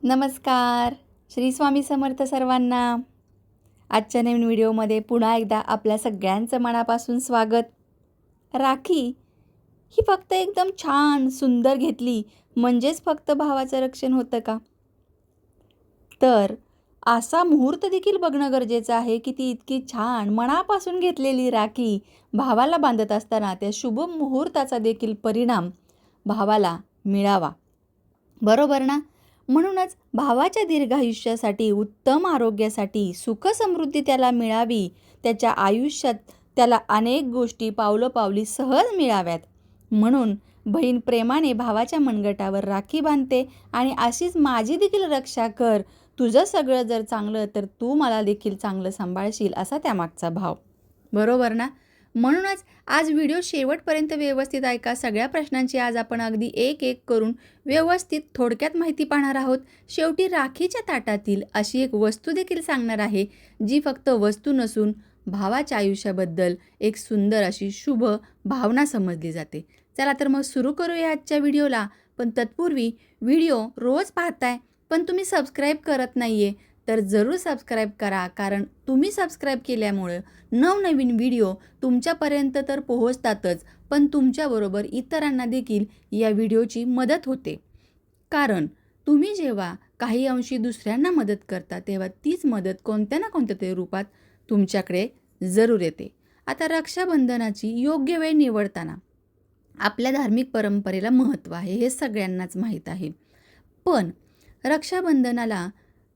नमस्कार. श्री स्वामी समर्थ सर्वांना. आजच्या नवीन व्हिडिओमध्ये पुन्हा एकदा आपल्या सगळ्यांचं मनापासून स्वागत. राखी ही फक्त एकदम छान सुंदर घेतली म्हणजेच फक्त भावाचं रक्षण होतं का? तर असा मुहूर्त देखील बघणं गरजेचं आहे की ती इतकी छान मनापासून घेतलेली राखी भावाला बांधत असताना त्या शुभ मुहूर्ताचा देखील परिणाम भावाला मिळावा. बरोबर ना? म्हणूनच भावाच्या दीर्घायुष्यासाठी, उत्तम आरोग्यासाठी, सुखसमृद्धी त्याला मिळावी, त्याच्या आयुष्यात त्याला अनेक गोष्टी पावलोपावली सहज मिळाव्यात, म्हणून बहीण प्रेमाने भावाच्या मनगटावर राखी बांधते आणि अशीच माझी देखील रक्षा कर. तुझं सगळं जर चांगलं तर तू मला देखील चांगलं सांभाळशील, असा त्यामागचा भाव. बरोबर ना? म्हणूनच आज व्हिडिओ शेवटपर्यंत व्यवस्थित ऐका. सगळ्या प्रश्नांची आज आपण अगदी एक एक करून व्यवस्थित थोडक्यात माहिती पाहणार आहोत. शेवटी राखीच्या ताटातील अशी एक वस्तू देखील सांगणार आहे, जी फक्त वस्तू नसून भावाच्या आयुष्याबद्दल एक सुंदर अशी शुभ भावना समजली जाते. चला तर मग सुरू करूया आजच्या व्हिडिओला. पण तत्पूर्वी व्हिडिओ रोज पाहताय पण तुम्ही सबस्क्राईब करत नाही आहे, तर जरूर सबस्क्राईब करा, कारण तुम्ही सबस्क्राईब केल्यामुळं नवनवीन व्हिडिओ तुमच्यापर्यंत तर पोहोचतातच, पण तुमच्याबरोबर इतरांना देखील या व्हिडिओची मदत होते. कारण तुम्ही जेव्हा काही अंशी दुसऱ्यांना मदत करता तेव्हा तीच मदत कोणत्या ना कोणत्या तरी रूपात तुमच्याकडे जरूर येते. आता रक्षाबंधनाची योग्य वेळ निवडताना आपल्या धार्मिक परंपरेला महत्त्व आहे, हे सगळ्यांनाच माहीत आहे. पण रक्षाबंधनाला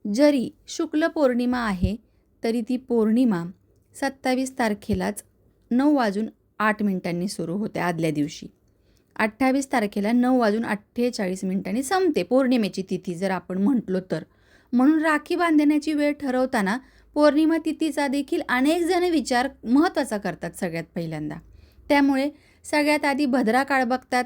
जरी शुक्ल पौर्णिमा आहे तरी ती पौर्णिमा 27 तारखेलाच 9:08 सुरू होते आदल्या दिवशी. 28 तारखेला 9:48 संपते पौर्णिमेची तिथी जर आपण म्हटलो तर. म्हणून राखी बांधण्याची वेळ ठरवताना पौर्णिमा तिथीचा देखील अनेक जण विचार महत्त्वाचा करतात सगळ्यात पहिल्यांदा. त्यामुळे सगळ्यात आधी भद्रा काळ बघतात.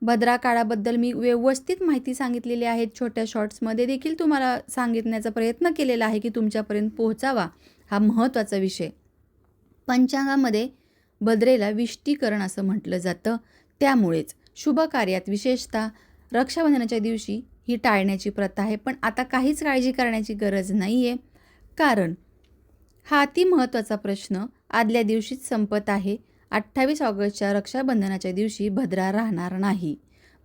भद्रा काळाबद्दल मी व्यवस्थित माहिती सांगितलेली आहे. छोट्या शॉर्ट्समध्ये देखील तुम्हाला सांगण्याचा प्रयत्न केलेला आहे की तुमच्यापर्यंत पोहोचावा हा महत्त्वाचा विषय. पंचांगामध्ये भद्रेला विष्टीकरण असं म्हटलं जातं. त्यामुळेच शुभ कार्यात विशेषतः रक्षाबंधनाच्या दिवशी ही टाळण्याची प्रथा आहे. पण आता काहीच काळजी करण्याची गरज नाही आहे, कारण हा अति महत्त्वाचा प्रश्न आदल्या दिवशीच संपत आहे. 28 ऑगस्टच्या रक्षाबंधनाच्या दिवशी भद्रा राहणार नाही.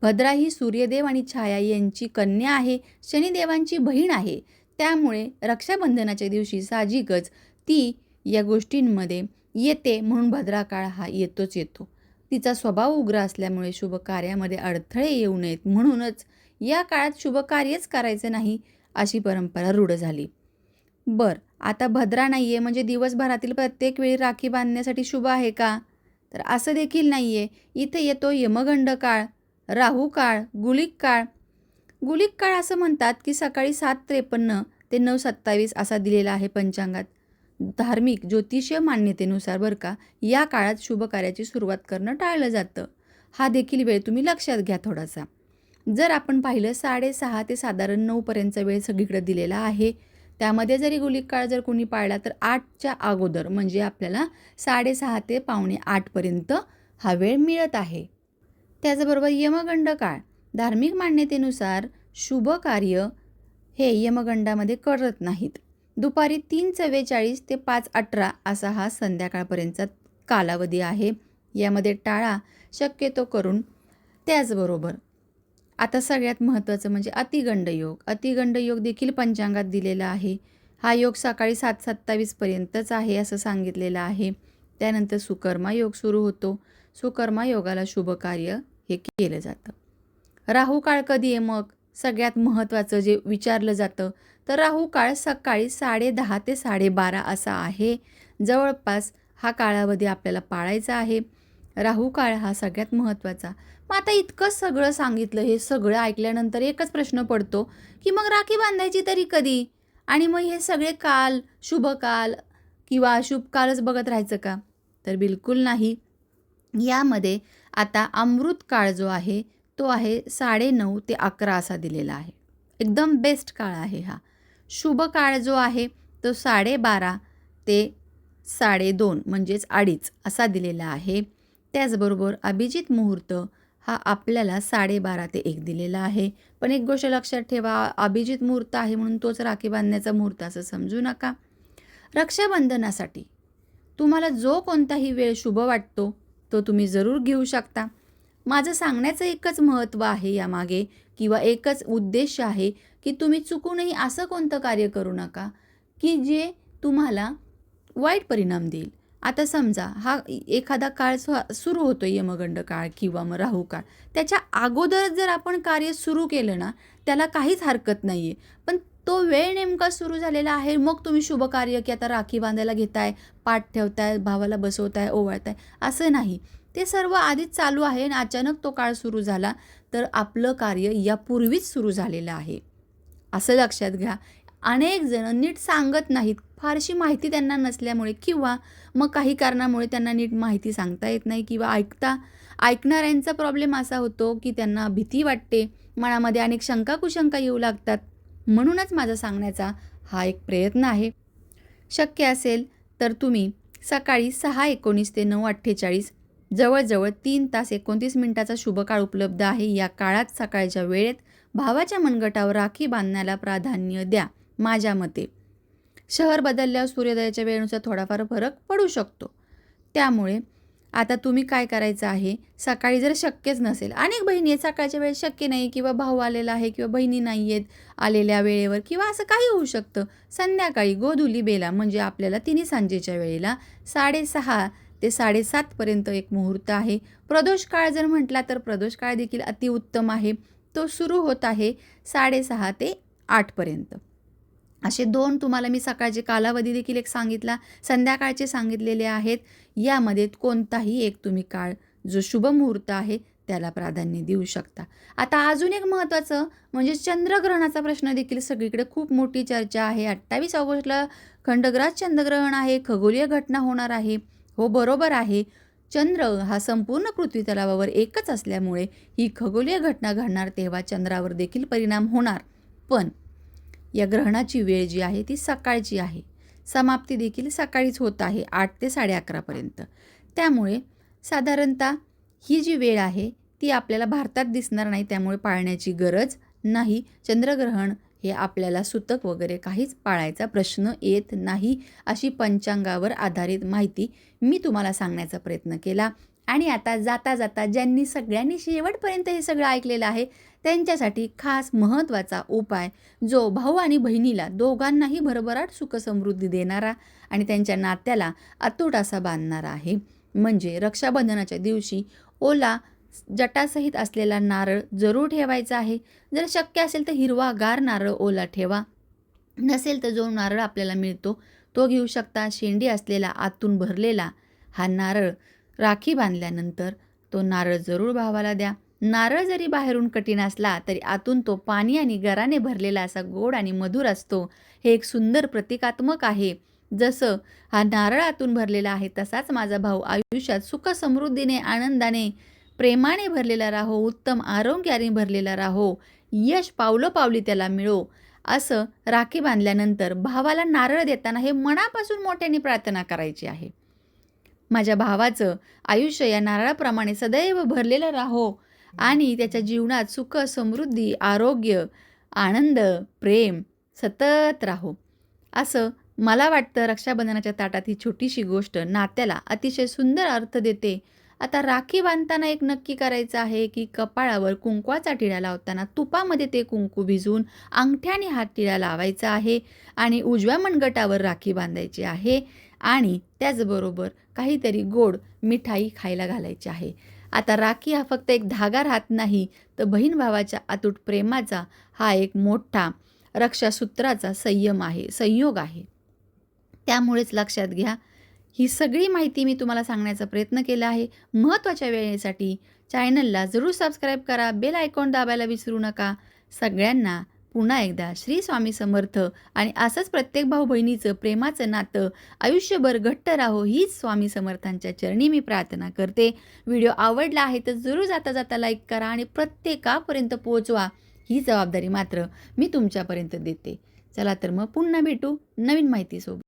भद्रा ही सूर्यदेव आणि छाया यांची कन्या आहे, शनिदेवांची बहीण आहे. त्यामुळे रक्षाबंधनाच्या दिवशी साहजिकच ती या गोष्टींमध्ये येते, म्हणून भद्रा काळ हा येतोच येतो. तिचा स्वभाव उग्र असल्यामुळे शुभ कार्यामध्ये अडथळे येऊ नयेत, म्हणूनच या काळात शुभ कार्यच करायचं नाही अशी परंपरा रूढ झाली. आता भद्रा नाही आहे म्हणजे दिवसभरातील प्रत्येक वेळी राखी बांधण्यासाठी शुभ आहे का? तर असं देखील नाही आहे. इथे येतो यमगंड काळ, राहू काळ, गुलिक काळ. गुलिक काळ असं म्हणतात की सकाळी 7:53 ते 9:27 असा दिलेला आहे पंचांगात. धार्मिक ज्योतिषीय मान्यतेनुसार बरं का, या काळात शुभ कार्याची सुरुवात करणं टाळलं जातं. हा देखील वेळ तुम्ही लक्षात घ्या थोडासा. जर आपण पाहिलं 6:30 ते साधारण 9पर्यंतचा वेळ सगळीकडे दिलेला आहे. त्यामध्ये जरी गुलिक काळ जर कोणी पाळला तर 8च्या अगोदर म्हणजे आपल्याला 6:30 ते 7:45पर्यंत हा वेळ मिळत आहे. त्याचबरोबर यमगंड काळ, धार्मिक मान्यतेनुसार शुभ कार्य हे यमगंडामध्ये करत नाहीत. दुपारी 3:44 ते 5:18 असा हा संध्याकाळपर्यंतचा कालावधी आहे. यामध्ये टाळा शक्यतो करून. त्याचबरोबर आता सगळ्यात महत्त्वाचं म्हणजे अतिगंड योग. अतिगंड योग देखील पंचांगात दिलेला आहे. हा योग सकाळी 7:27पर्यंतच आहे असं सांगितलेलं आहे. त्यानंतर सुकर्मा योग सुरू होतो. सुकर्मा योगाला शुभ कार्य हे केलं जातं. राहू काळ कधी आहे मग? सगळ्यात महत्त्वाचं जे विचारलं जातं तर राहू काळ सकाळी 10:30 ते 12:30 असा आहे. जवळपास हा कालावधी आपल्याला पाळायचा आहे. राहू काळ हा सगळ्यात महत्त्वाचा. मग आता इतकं सगळं सांगितलं, हे सगळं ऐकल्यानंतर एकच प्रश्न पडतो की मग राखी बांधायची तरी कधी? आणि मग हे सगळे काल, शुभ काल किंवा अशुभ कालच बघत राहायचं का? तर बिलकुल नाही. यामध्ये आता अमृत काळ जो आहे तो आहे 9:30 ते 11 असा दिलेला आहे. एकदम बेस्ट काळ आहे हा. शुभ काळ जो आहे तो 12:30 ते 2:30 म्हणजेच 2:30 असा दिलेला आहे. त्याचबरोबर अभिजित मुहूर्त हा आपल्याला 12:30 ते 1 दिलेला आहे. पण एक गोष्ट लक्षात ठेवा, अभिजित मुहूर्त आहे म्हणून तोच राखी बांधण्याचा मुहूर्त असं समजू नका. रक्षाबंधनासाठी तुम्हाला जो कोणताही वेळ शुभ वाटतो तो तुम्ही जरूर घेऊ शकता. माझं सांगण्याचं एकच महत्त्व आहे यामागे किंवा एकच उद्देश आहे की तुम्ही चुकूनही असं कोणतं कार्य करू नका की जे तुम्हाला वाईट परिणाम देईल. आता समजा हा एखादा काळ सुरू होतो, यमगंड काळ किंवा मग राहू काळ. त्याच्या अगोदरच जर आपण कार्य सुरू केलं ना, त्याला काहीच हरकत नाही आहे. पण तो वेळ नेमका सुरू झालेला आहे, मग तुम्ही शुभ कार्य की आता राखी बांधायला घेताय, पाठ ठेवताय, भावाला बसवताय, ओवाळताय, असं नाही. ते सर्व आधीच चालू आहे आणि अचानक तो काळ सुरू झाला, तर आपलं कार्य यापूर्वीच सुरू झालेलं आहे, असं लक्षात घ्या. अनेक जण नीट सांगत नाहीत, फारशी माहिती त्यांना नसल्यामुळे किंवा मग काही कारणामुळे त्यांना नीट माहिती सांगता येत नाही किंवा ऐकणाऱ्यांचा प्रॉब्लेम असा होतो की त्यांना भीती वाटते, मनामध्ये अनेक शंका कुशंका येऊ लागतात. म्हणूनच माझा सांगण्याचा हा एक प्रयत्न आहे. शक्य असेल तर तुम्ही सकाळी 6:19 ते 9:48 जवळजवळ 3 तास 29 मिनिटाचा शुभ काळ उपलब्ध आहे. या काळात सकाळच्या वेळेत भावाच्या मनगटावर राखी बांधण्याला प्राधान्य द्या. माझ्या मते शहर बदलल्यावर सूर्योदयाच्या वेळेनुसार थोडाफार फरक पडू शकतो. त्यामुळे आता तुम्ही काय करायचं आहे, सकाळी जर शक्यच नसेल, अनेक बहिणी आहेत सकाळच्या वेळेत शक्य नाही किंवा भाऊ आलेला आहे किंवा बहिणी नाही आहेत आलेल्या वेळेवर किंवा असं काही होऊ शकतं. संध्याकाळी गोधुली बेला म्हणजे आपल्याला तिन्ही सांजेच्या वेळेला 6:30 ते 7:30 पर्यंत एक मुहूर्त आहे. प्रदोष काळ जर म्हटला तर प्रदोष काळ देखील अतिउत्तम आहे. तो सुरू होत आहे 6:30 ते 8 पर्यंत. असे 2 तुम्हाला मी सकाळचे कालावधी देखील एक सांगितला, संध्याकाळचे सांगितलेले आहेत. यामध्ये कोणताही एक तुम्ही काळ जो शुभ मुहूर्त आहे त्याला प्राधान्य देऊ शकता. आता अजून एक महत्त्वाचं म्हणजे चंद्रग्रहणाचा प्रश्न देखील सगळीकडे खूप मोठी चर्चा आहे. 28 ऑगस्टला खंडग्रास चंद्रग्रहण आहे, खगोलीय घटना होणार आहे. हो, बरोबर आहे. चंद्र हा संपूर्ण पृथ्वी तलावावर एकच असल्यामुळे ही खगोलीय घटना घडणार, तेव्हा चंद्रावर देखील परिणाम होणार. पण या ग्रहणाची वेळ जी आहे ती सकाळची आहे. समाप्ती देखील सकाळीच होत आहे 8 ते 11:30 पर्यंत. त्यामुळे साधारणतः ही जी वेळ आहे ती आपल्याला भारतात दिसणार नाही, त्यामुळे पाळण्याची गरज नाही. चंद्रग्रहण हे आपल्याला सुतक वगैरे काहीच पाळायचा प्रश्न येत नाही, अशी पंचांगावर आधारित माहिती मी तुम्हाला सांगण्याचा प्रयत्न केला. आणि आता जाता जाता ज्यांनी सगळ्यांनी शेवटपर्यंत हे सगळं ऐकलेलं आहे त्यांच्यासाठी खास महत्त्वाचा उपाय, जो भाऊ आणि बहिणीला दोघांनाही भरभराट सुखसमृद्धी देणारा आणि त्यांच्या नात्याला अतूट असा बांधणारा आहे. म्हणजे रक्षाबंधनाच्या दिवशी ओला जटासहित असलेला नारळ जरूर ठेवायचा आहे. जर शक्य असेल तर हिरवागार नारळ ओला ठेवा, नसेल तर जो नारळ आपल्याला मिळतो तो घेऊ शकता. शेंडी असलेला आतून भरलेला हा नारळ राखी बांधल्यानंतर तो नारळ जरूर भावाला द्या. नारळ जरी बाहेरून कठीण असला तरी आतून तो पाणी आणि गराने भरलेला असा गोड आणि मधुर असतो. हे एक सुंदर प्रतिकात्मक आहे. जसं हा नारळ आतून भरलेला आहे तसाच माझा भाऊ आयुष्यात सुख समृद्धीने, आनंदाने, प्रेमाने भरलेला राहो, उत्तम आरोग्याने भरलेला राहो, यश पावलोपावली त्याला मिळो, असं राखी बांधल्यानंतर भावाला नारळ देताना हे मनापासून मोठ्याने प्रार्थना करायची आहे. माझ्या भावाचं आयुष्य या नारळाप्रमाणे सदैव भरलेलं राहो आणि त्याच्या जीवनात सुख, समृद्धी, आरोग्य, आनंद, प्रेम सतत राहो, असं मला वाटतं. रक्षाबंधनाच्या ताटात ही छोटीशी गोष्ट नात्याला अतिशय सुंदर अर्थ देते. आता राखी बांधताना एक नक्की करायचं आहे की कपाळावर कुंकवाचा टिळा लावताना तुपामध्ये ते कुंकू भिजवून अंगठ्याने हा टिळा लावायचा आहे आणि उजव्या मनगटावर राखी बांधायची आहे आणि त्याचबरोबर काहीतरी गोड मिठाई खायला घालायची आहे. आता राखी हा फक्त एक धागा राहत नाही, तर बहीण भावाच्या अतूट प्रेमाचा हा एक मोठा रक्षासूत्राचा संयोग आहे. त्यामुळेच लक्षात घ्या, ही सगळी माहिती मी तुम्हाला सांगण्याचा प्रयत्न केला आहे. महत्त्वाच्या वेळेसाठी चॅनलला जरूर सबस्क्राईब करा, बेल आयकॉन दाबायला विसरू नका. सगळ्यांना पुन्हा एकदा श्री स्वामी समर्थ आणि असंच प्रत्येक भाऊ बहिणीचं प्रेमाचं नातं आयुष्यभर घट्ट राहो, हीच स्वामी समर्थांच्या चरणी मी प्रार्थना करते. व्हिडिओ आवडला आहे तर जरूर जाता जाता लाईक करा आणि प्रत्येकापर्यंत पोहोचवा. ही जबाबदारी मात्र मी तुमच्यापर्यंत देते. चला तर मग पुन्हा भेटू नवीन माहितीसोबत.